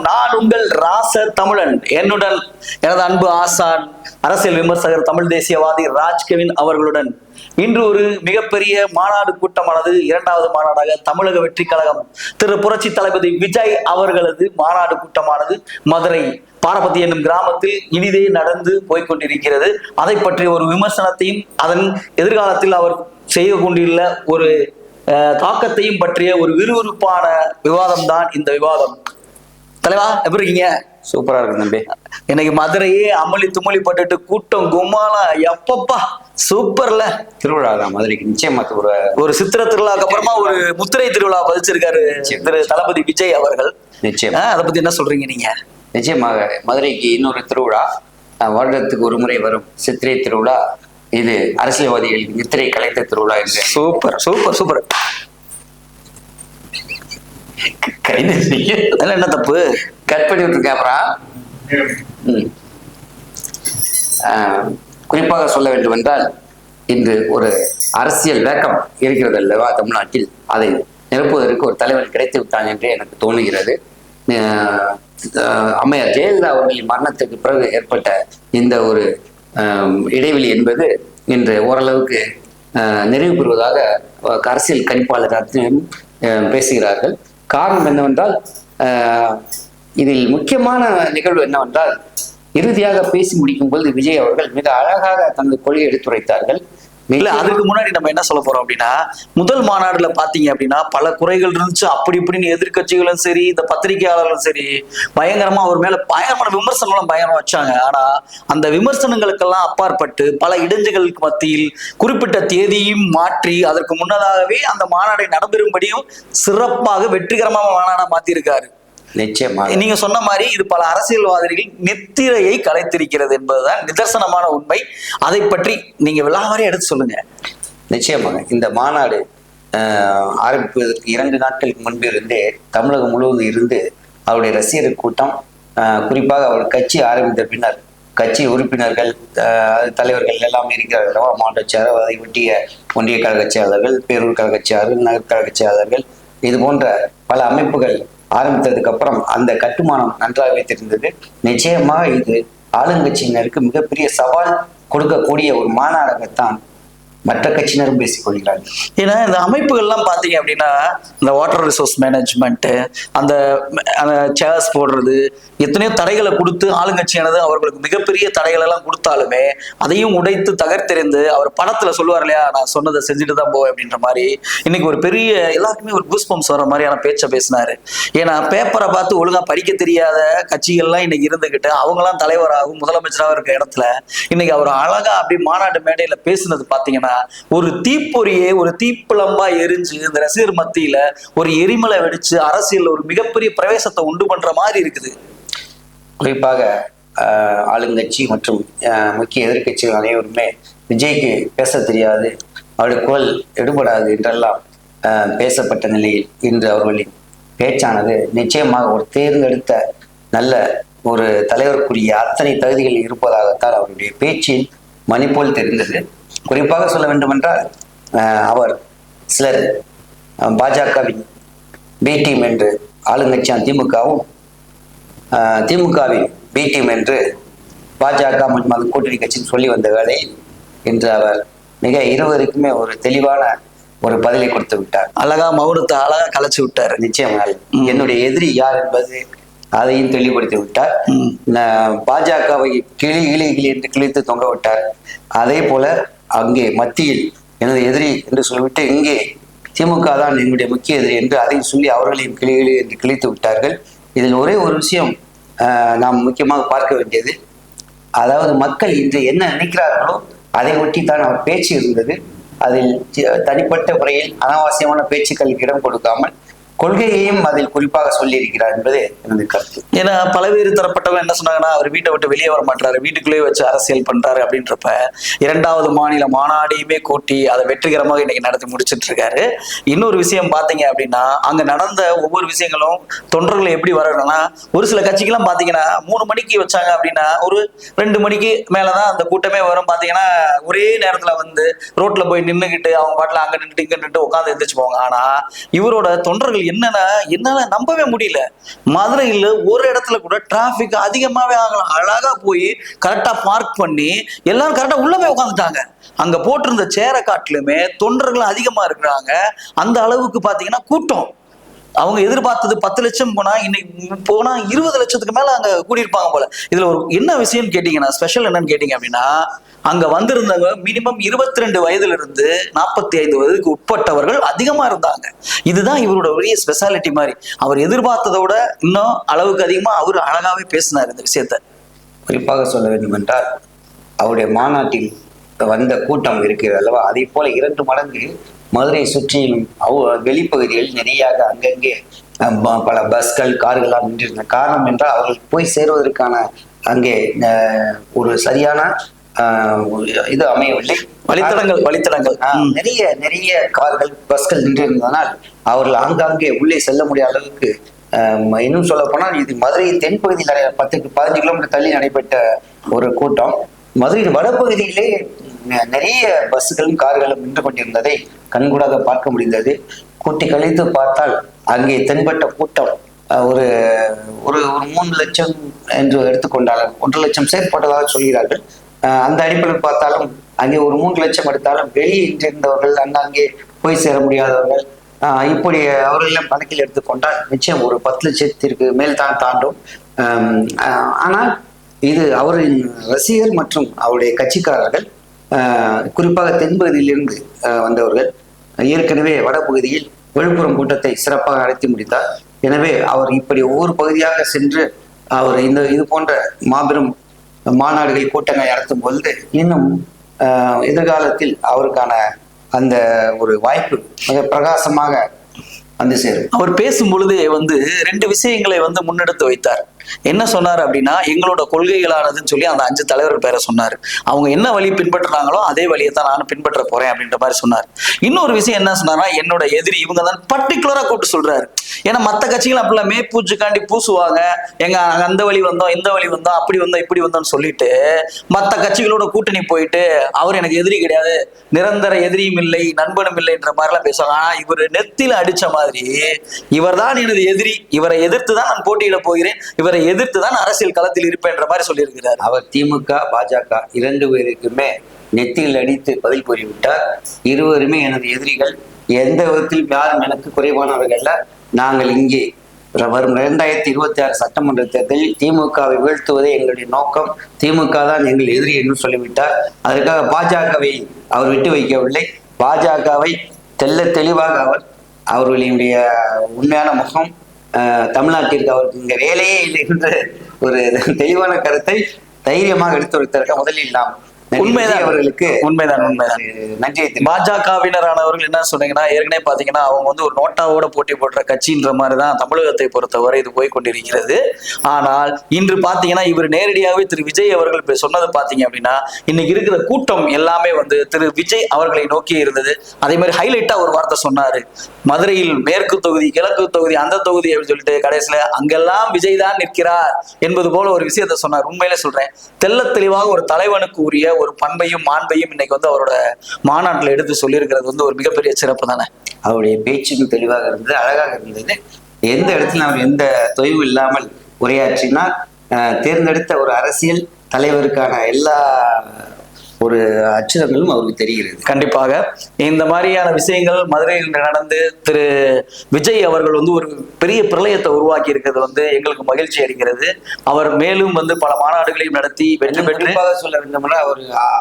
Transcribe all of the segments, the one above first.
நான் உங்கள் ராச தமிழன். என்னுடன் எனது அன்பு ஆசான் அரசியல் விமர்சகர் தமிழ் தேசியவாதி ராஜ்கவின் அவர்களுடன் இன்று ஒரு மிகப்பெரிய மாநாடு கூட்டமானது, இரண்டாவது மாநாடாக தமிழக வெற்றி கழகம் திரு புரட்சி தளபதி விஜய் அவர்களது மாநாடு கூட்டமானது மதுரை பாரபத்தி என்னும் கிராமத்தில் இனிதே நடந்து போய்கொண்டிருக்கிறது. அதை பற்றிய ஒரு விமர்சனத்தையும் அதன் எதிர்காலத்தில் அவர் செய்து கொண்டுள்ள ஒரு தாக்கத்தையும் பற்றிய ஒரு விறுவிறுப்பான விவாதம் தான் இந்த விவாதம். தலைவா, எப்படி இருக்கீங்க? சூப்பரா இருக்கு தம்பி. இன்னைக்கு மதுரையே அமளி துமளி பட்டுட்டு கூட்டம் கும்மாலா, எப்பப்பா சூப்பர்ல. திருவிழா தான் மதுரைக்கு நிச்சயமா ஒரு சித்திர திருவிழாக்கு அப்புறமா ஒரு முத்திரை திருவிழா பதிச்சிருக்காரு திரு தளபதி விஜய் அவர்கள். நிச்சயமா அதை பத்தி என்ன சொல்றீங்க நீங்க? நிச்சயமாக மதுரைக்கு இன்னொரு திருவிழா, வருடத்துக்கு ஒரு முறை வரும் சித்திரை திருவிழா. இது அரசியல்வாதிகள் நித்திரை கலைத்த திருவிழா என்று. Super super super. என்ன தப்பு கட் பண்ணி விட்டுருக்கேன். குறிப்பாக சொல்ல வேண்டும் என்றால், இன்று ஒரு அரசியல் வேக்கம் இருக்கிறது அல்லவா தமிழ்நாட்டில், அதை நிரப்புவதற்கு ஒரு தலைவன் கிடைத்து விட்டான் என்று எனக்கு தோணுகிறது. அம்மையார் ஜெயலலிதா அவர்களின் மரணத்துக்கு பிறகு ஏற்பட்ட இந்த ஒரு இடைவெளி என்பது இன்று ஓரளவுக்கு நிறைவு பெறுவதாக அரசியல் கணிப்பாளர் அத்தனையும் பேசுகிறார்கள். காரணம் என்னவென்றால், இதில் முக்கியமான நிகழ்வு என்னவென்றால், இறுதியாக பேசி முடிக்கும் பொழுது விஜய் அவர்கள் மிக அழகாக தனது கொள்கை எடுத்துரைத்தார்கள். இல்ல, அதுக்கு முன்னாடி நம்ம என்ன சொல்ல போறோம் அப்படின்னா, முதல் மாநாடுல பாத்தீங்க அப்படின்னா பல குறைகள் இருந்துச்சு. அப்படி இப்படின்னு எதிர்கட்சிகளும் சரி, இந்த பத்திரிகையாளர்களும் சரி, பயங்கரமா அவர் மேல பயங்கரமான விமர்சனங்களும் பயங்கரமா வச்சாங்க. ஆனா அந்த விமர்சனங்களுக்கெல்லாம் அப்பாற்பட்டு பல இடைஞ்சுகளுக்கு மத்தியில் குறிப்பிட்ட தேதியும் மாற்றி அதற்கு முன்னதாகவே அந்த மாநாடை நடைபெறும்படியும் சிறப்பாக வெற்றிகரமாக மாநாடா மாத்திருக்காரு. நிச்சயமா நீங்க சொன்ன மாதிரி இது பல அரசியல்வாதிகளின் நித்திரையை கலைத்திருக்கிறது என்பதுதான் நிதர்சனமான உண்மை. அதை பற்றி நீங்க விலாவாரி எடுத்து சொல்லுங்க. நிச்சயமாக இந்த மாநாடு ஆரம்பிப்பதற்கு 2 நாட்களுக்கு முன்பு இருந்தே தமிழகம் முழுவதும் இருந்து அவருடைய ரசிகர் கூட்டம், குறிப்பாக அவர் கட்சி ஆரம்பித்த பின்னர் கட்சி உறுப்பினர்கள், தலைவர்கள் எல்லாம் இருக்கிறார்கள். மாவட்ட செயலர், அதை ஒட்டிய ஒன்றிய கழக செயலாளர்கள், பேரூர் கழக செயலாளர்கள், நகர் கழக செயலாளர்கள், இது போன்ற பல அமைப்புகள் ஆரம்பித்ததுக்கு அப்புறம் அந்த கட்டுமானம் நன்றாகவே தெரிந்தது. நிச்சயமாக இது ஆளுங்கட்சியினருக்கு மிகப்பெரிய சவால் கொடுக்கக்கூடிய ஒரு மாநாடாகத்தான் மற்ற கட்சியினரும் பேசிக் கொள்கிறார்கள். ஏன்னா இந்த அமைப்புகள்லாம் பார்த்தீங்க அப்படின்னா, இந்த வாட்டர் ரிசோர்ஸ் மேனேஜ்மெண்ட், அந்த சேர்ஸ் போடுறது, எத்தனையோ தடைகளை கொடுத்து ஆளுங்கட்சியானது அவர்களுக்கு மிகப்பெரிய தடைகள் எல்லாம் கொடுத்தாலுமே அதையும் உடைத்து தகர்த்தெறிந்து, அவர் படத்துல சொல்லுவார் இல்லையா, நான் சொன்னதை செஞ்சுட்டு தான் போவேன் அப்படின்ற மாதிரி, இன்னைக்கு ஒரு பெரிய எல்லாருக்குமே ஒரு கூஸ்பம்ஸ் வர மாதிரியான பேச்சை பேசினாரு. ஏன்னா பேப்பரை பார்த்து ஒழுங்கா படிக்க தெரியாத கட்சிகள்லாம் இன்னைக்கு இருந்துகிட்டு அவங்களாம் தலைவராகவும் முதலமைச்சராகவும் இருக்க இடத்துல இன்னைக்கு அவர் அழகா அப்படி மாநாட்டு மேடையில பேசுனது பார்த்தீங்கன்னா, ஒரு தீப்பொறியே ஒரு தீப்பிழம்பா எரிஞ்சு இந்த ரசிகர் மத்தியில ஒரு எரிமலை வெடிச்சு அரசியல் ஒரு மிகப்பெரிய பிரவேசத்தை உண்டு பண்ற மாதிரி இருக்குது. குறிப்பாக ஆளுங்கட்சி மற்றும் முக்கிய எதிர்கட்சிகள் அனைவருமே விஜய்க்கு பேச தெரியாது, அவருடைய குரல் எடுபடாது என்றெல்லாம் பேசப்பட்ட நிலையில் இன்று அவர்களின் பேச்சானது நிச்சயமாக ஒரு தேர்ந்தெடுத்த நல்ல ஒரு தலைவருக்குரிய அத்தனை தகுதிகள் இருப்பதாகத்தான் அவருடைய பேச்சில் மணி போல் தெரிந்தது. குறிப்பாக சொல்ல வேண்டும் என்றால், அவர் சிலர் பாஜகவின் பி டீம் என்று ஆளுங்கட்சியான திமுகவும், திமுகவின் பி டீம் என்று பாஜக மற்றும் அது கூட்டணி கட்சின்னு சொல்லி வந்த வேளையில் இன்று அவர் மிக இருவருக்குமே ஒரு தெளிவான ஒரு பதிலை கொடுத்து விட்டார். அழகா மௌனத்தை அழகா கலைச்சு விட்டார். நிச்சயமாக என்னுடைய எதிரி யார் என்பது அதையும் தெளிவுபடுத்தி விட்டார். பாஜகவை கிளி என்று கிழித்து தொங்க விட்டார். அதே போல அங்கே மத்தியில் எனது எதிரி என்று சொல்லிவிட்டு இங்கே திமுக தான் என்னுடைய முக்கிய எதிரி என்று அதையும் சொல்லி அவர்களையும் கிளி என்று கிழித்து விட்டார்கள். இதில் ஒரே ஒரு விஷயம் நாம் முக்கியமாக பார்க்க வேண்டியது, அதாவது மக்கள் இன்று என்ன நினைக்கிறார்களோ அதை ஒட்டி தான் அவர் பேச்சு இருந்தது. அதில் தனிப்பட்ட முறையில் அனாவசியமான பேச்சுக்களுக்கு இடம் கொடுக்காமல் கொள்கையையும் அதில் குறிப்பாக சொல்லி இருக்கிறார் என்பது எனது கருத்து. ஏன்னா பலவேறு தரப்பட்டவங்க என்ன சொன்னாங்கன்னா, அவர் வீட்டை விட்டு வெளியே வர மாட்டாரு, வீட்டுக்குள்ளேயே வச்சு அரசியல் பண்றாரு அப்படின்றப்ப 2வது மாநில மாநாடையுமே கூட்டி அதை வெற்றிகரமாக இன்னைக்கு நடத்தி முடிச்சுட்டு இருக்காரு. இன்னொரு விஷயம் பாத்தீங்க அப்படின்னா, அங்க நடந்த ஒவ்வொரு விஷயங்களும் தொண்டர்களை எப்படி வரணும்னா, ஒரு சில கட்சிக்கெல்லாம் பாத்தீங்கன்னா 3 மணிக்கு வச்சாங்க அப்படின்னா ஒரு 2 மணிக்கு மேலதான் அந்த கூட்டமே வரும். பாத்தீங்கன்னா ஒரே நேரத்துல வந்து ரோட்ல போய் நின்றுகிட்டு அவங்க பாட்டுல அங்க நின்று இங்க நின்று உட்காந்து எந்திரிச்சு போவாங்க. ஆனா இவரோட தொண்டர்கள் என்னன்னா என்னால நம்பவே முடியல. மதுரையில் ஒரு இடத்துல கூட டிராபிக் அதிகமாவே ஆகலாம், அழகா போய் கரெக்டா பார்க் பண்ணி எல்லாரும் கரெக்டா உள்ள போய் உட்காந்துட்டாங்க. அங்க போட்டிருந்த சேரை காட்டிலுமே தொண்டர்கள் அதிகமா இருக்கிறாங்க. அந்த அளவுக்கு பாத்தீங்கன்னா கூட்டம். அவங்க எதிர்பார்த்தது 10 லட்சம் போனா இன்னைக்கு போனா 20 லட்சத்துக்கு மேல அங்க கூடியிருப்பாங்க போல. இதுல ஒரு என்ன விஷயம் கேட்டீங்கன்னா, ஸ்பெஷல் என்னன்னு கேட்டீங்க அப்படின்னா, அங்க வந்திருந்தவங்க மினிமம் 22 வயதுல இருந்து 45 வயதுக்கு உட்பட்டவர்கள் அதிகமா இருந்தாங்க. இதுதான் இவரோட பெரிய ஸ்பெஷாலிட்டி மாதிரி. அவர் எதிர்பார்த்ததை விட இன்னும் அளவுக்கு அதிகமா அவர் அழகாவே பேசினார் இந்த விஷயத்த. குறிப்பாக சொல்ல வேண்டும் என்றால், அவருடைய மாநாட்டில் வந்த கூட்டம் இருக்கிறது அல்லவா, அதை போல 2 மடங்கு மதுரை சுற்றிலும் வெளிப்பகுதிகளில் நிறைய அங்கங்கே பல பஸ்கள் கார்கள்லாம் நின்றிருந்த காரணம் என்றால், அவர்கள் போய் சேருவதற்கான அங்கே ஒரு சரியான இது அமையவில்லை. வழித்தடங்கள் நிறைய நிறைய கார்கள் பஸ்கள் நின்றிருந்ததனால் அவர்கள் ஆங்காங்கே உள்ளே செல்ல முடியாத அளவுக்கு, இன்னும் சொல்ல போனால் இது மதுரை தென்பகுதியில் 10-15 கிலோமீட்டர் தள்ளி நடைபெற்ற ஒரு கூட்டம். மதுரை வடபகுதியிலே நிறைய பஸ்களும் கார்களும் நின்று கொண்டிருந்ததை கண்கூடாக பார்க்க முடிந்தது. கூட்டி கழித்து பார்த்தால் அங்கே தென்பட்ட கூட்டம் ஒரு ஒரு 3 லட்சம் என்று எடுத்துக்கொண்டாலும் 1 லட்சம் செயற்பட்டதாக சொல்கிறார்கள். அந்த அடிப்படையில் பார்த்தாலும் அங்கே ஒரு 3 லட்சம் எடுத்தாலும் வெளியே இருந்தவர்கள், அங்கே போய் சேர முடியாதவர்கள், இப்படி அவர்களெல்லாம் கணக்கில் எடுத்துக்கொண்டால் நிச்சயம் ஒரு 10 லட்சத்திற்கு மேல் தான் தாண்டும். ஆனால் இது அவரின் ரசிகர் மற்றும் அவருடைய கட்சிக்காரர்கள், குறிப்பாக தென்பகுதியிலிருந்து வந்தவர்கள் ஏற்கனவே வடபகுதியில் விழுப்புரம் கூட்டத்தை சிறப்பாக நடத்தி முடித்தார். எனவே அவர் இப்படி ஒவ்வொரு பகுதியாக சென்று அவர் இது போன்ற மாபெரும் மாநாடுகள் கூட்டங்களை நடத்தும் பொழுது இன்னும் எதிர்காலத்தில் அவருக்கான அந்த ஒரு வாய்ப்பு மிக பிரகாசமாக வந்து சேரும். அவர் பேசும் பொழுதே 2 விஷயங்களை முன்னெடுத்து வைத்தார். என்ன சொன்னார் அப்படின்னா, எங்களோட கொள்கைகளானதுன்னு சொல்லி அந்த 5 தலைவர்கள் பேரை சொன்னார். அவங்க என்ன வழி பின்பற்றுறாங்களோ அதே வழியை தான் நானும் பின்பற்ற போறேன் அப்படின்ற மாதிரி சொன்னார். இன்னொரு விஷயம் என்ன சொன்னார்னா, என்னோட எதிரி இவங்க தான் பர்டிகுலரா கூப்பிட்டு சொல்றாரு. ஏன்னா மற்ற கட்சிகள் அப்படிலாம் பூச்சிக்காண்டி பூசுவாங்க, எங்க அந்த வழி வந்தோம் இந்த வழி வந்தோம் அப்படி வந்தோம் இப்படி வந்தோம்னு சொல்லிட்டு மற்ற கட்சிகளோட கூட்டணி போயிட்டு அவர் எனக்கு எதிரி கிடையாது, நிரந்தர எதிரியும் இல்லை நண்பனும் இல்லைன்ற மாதிரிலாம் பேசுவாங்க. ஆனா இவர் நெத்தில அடிச்ச மாதிரி இவர் தான் எனது எதிரி, இவரை எதிர்த்து தான் நான் போட்டியிட போகிறேன், இவரை எதிர்த்து தான் அரசியல் களத்தில் இருப்பேன்ற மாதிரி சொல்லியிருக்கிறார். அவர் திமுக பாஜக 2 பேருக்குமே நெத்தியில் அடித்து பதில் கூறிவிட்டார். இருவருமே எனது எதிரிகள், எந்த விதத்தில் யாரும் எனக்கு குறைவானவர்கள். நாங்கள் இங்கே வரும் 2026 சட்டமன்ற தேர்தலில் திமுகவை வீழ்த்துவதே எங்களுடைய நோக்கம், திமுக தான் எங்கள் எதிரி என்று சொல்லிவிட்டார். அதற்காக பாஜகவை அவர் விட்டு வைக்கவில்லை. பாஜகவை தெளிவாக அவர்களுடைய உண்மையான முகம், தமிழ்நாட்டிற்கு அவருக்கு இங்க வேலையே இல்லை என்ற ஒரு தெளிவான கருத்தை தைரியமாக எடுத்து வைத்தார்கள். முதலில் நாம் உண்மைதான் அவர்களுக்கு உண்மைதான் நன்றி. பாஜகவினரானவர்கள் என்ன சொன்னீங்கன்னா, ஏற்கனவே பாத்தீங்கன்னா அவங்க ஒரு நோட்டாவோட போட்டி போடுற கட்சின்ற மாதிரிதான் தமிழகத்தை பொறுத்தவரை இது போய் கொண்டிருக்கிறது. ஆனால் இன்று பாத்தீங்கன்னா இவர் நேரடியாகவே திரு விஜய் அவர்கள் சொன்னது பாத்தீங்க அப்படின்னா, இன்னைக்கு இருக்கிற கூட்டம் எல்லாமே திரு விஜய் அவர்களை நோக்கி இருந்தது. அதே மாதிரி ஹைலைட்டா ஒரு வார்த்தை சொன்னாரு, மதுரையில் மேற்கு தொகுதி கிழக்கு தொகுதி அந்த தொகுதி அப்படின்னு சொல்லிட்டு கடைசியில அங்கெல்லாம் விஜய் தான் நிற்கிறார் என்பது போல ஒரு விஷயத்த சொன்னார். உண்மையிலே சொல்றேன், தெளிவாக ஒரு தலைவனுக்கு உரிய ஒரு பண்பையும் மாண்பையும் இன்னைக்கு அவரோட மாநாட்டில் எடுத்து சொல்லியிருக்கிறது ஒரு மிகப்பெரிய சிறப்பு தானே. அவருடைய பேச்சும் தெளிவாக இருந்தது, அழகாக இருந்தது. எந்த இடத்துல அவர் எந்த தொய்வு இல்லாமல் உரையாற்றினால் தேர்ந்தெடுத்த ஒரு அரசியல் தலைவருக்கான எல்லா ஒரு அச்சுறுத்தலும் அவருக்கு தெரிகிறது. கண்டிப்பாக இந்த மாதிரியான விஷயங்கள் மதுரையில் நடந்து திரு விஜய் அவர்கள் ஒரு பெரிய பிரளயத்தை உருவாக்கி இருக்கிறது எங்களுக்கு மகிழ்ச்சி அளிக்கிறது. அவர் மேலும் பல மாநாடுகளையும் நடத்தி குறிப்பாக சொல்ல வேண்டுமென்றால்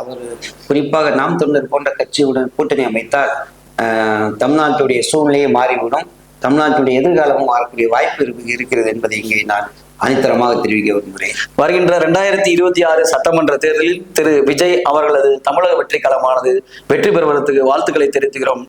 அவர் குறிப்பாக நாம் தமிழர் போன்ற கட்சியுடன் கூட்டணி அமைத்தால் தமிழ்நாட்டுடைய சூழ்நிலையை மாறிவிடும், தமிழ்நாட்டுடைய எதிர்காலமும் மாறக்கூடிய வாய்ப்பு இருக்கிறது என்பதை இங்கே நான் அனைத்தரமாக தெரிவிக்க விரும்புகிறேன். வருகின்ற 2026 சட்டமன்ற தேர்தலில் திரு விஜய் அவர்களது தமிழக வெற்றி களமானது வெற்றி பெறுவதற்கு வாழ்த்துக்களை தெரிவித்துகிறோம்.